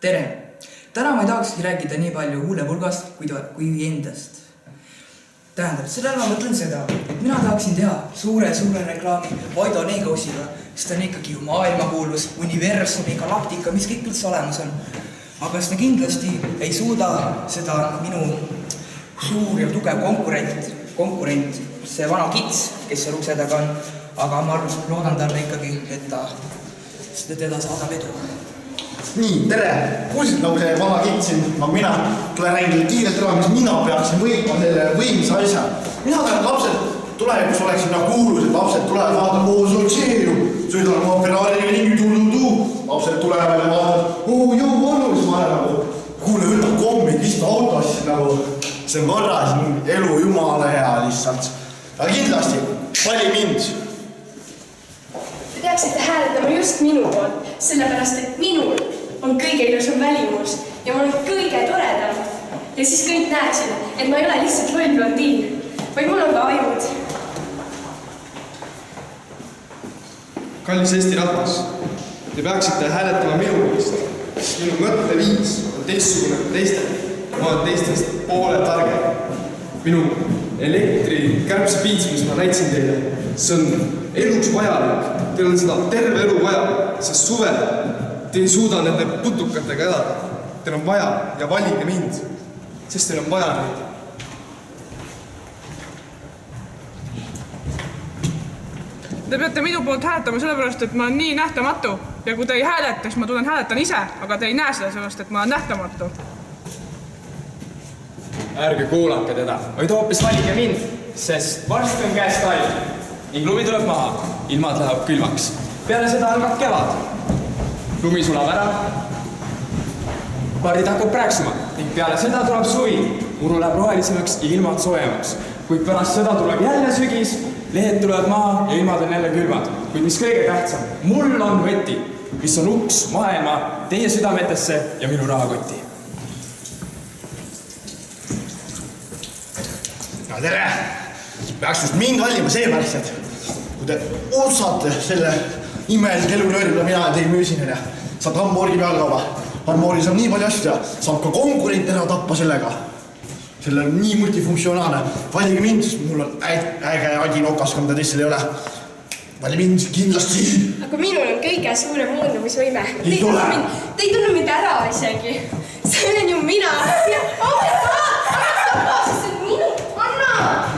Tere! Täna ma ei tahakski rääkida nii palju huulepulgast kui endast. Tähendab, sellel ma mõtlen seda, et mina tahaksin teha suure reklaami Vaido Neegausiga, sest ta on ikkagi ju maailmakuulus, universumi, galaktika, mis kõik üldse olemas on. Aga ta kindlasti ei suuda seda minu suur ja tugev konkurent, see vana kits, kes seal ukse taga on, aga ma loodan talle ikkagi, et teda saadab edu. Nii, tere! Kuulsid nagu see vana kits siin, nagu mina tulen räägin kiirelt ära, mis mina peaksin võitma selle võimsa asja. Mina tahan, et lapsed tulevikus oleksid nagu kuulused, lapsed tulevad vaatavad, see on see ju, sõidan oma Ferrari ringi tuulutu, lapsed tulevad ja vaatavad, jõu annus, ma olen nagu, kuule, võtab kommid lihtsalt autosse nagu, see on korras, elu jumala hea lihtsalt. Aga kindlasti, vali mind. Te peaksite hääletama just minu poolt, sellepärast, et minul on kõige ilusam välimus ja ma olen kõige toredam. Ja siis kõik näeksid, et ma ei ole lihtsalt loll blondiin, vaid mul on ka ajud. Kallis Eesti rahvas, te peaksite hääletama minu poolest, sest minu mõtteviis on teistsugune kui teistel. Ma olen teistest poole targem. Minu elektrikärbsepiits, mis ma näitsin teile, see on eluks vajalik. Teil on seda terve elu vaja, sest suvel te ei suuda nende putukatega elada. Teil on vaja ja valige mind, sest teil on vaja neid. Te peate minu poolt hääletama sellepärast, et ma olen nii nähtamatu. Ja kui te ei hääleta, siis ma tulen hääletan ise, aga te ei näe seda sellepärast, et ma olen nähtamatu. Ärge kuulake teda, vaid hoopis valige mind, sest varsti on käes talv ning lumi tuleb maha, ilmad läheb külmaks. Peale seda algab kevad. Lumi sulab ära, pardid hakkab prääksuma ning peale seda tuleb suvi. Muru läheb rohelisemaks ja ilmad soojemaks. Kuid pärast seda tuleb jälle sügis, lehed tulevad maha ja ilmad on jälle külmad. Kuid mis kõige tähtsam, mul on võti, mis on uks maailma teie südametesse ja minu rahakoti. No tere! Peaks just mind valima seepärast, et kui te otsate selle imelise elunööri, mida mina teil müüsin, saab hamburgi pealkauba. Hamburgi saab nii palju asju teha, saab ka konkurent ära tappa sellega. Selle on nii multifunktsionaalne. Valige mind, sest mul on äge adinokas, kui mida teistel ei ole. Vali mind kindlasti. Aga minul on kõige suurem muundumisvõime. Ei tule. Te ei tunne mind ära isegi. See olen ju mina. Oh my god! Anna!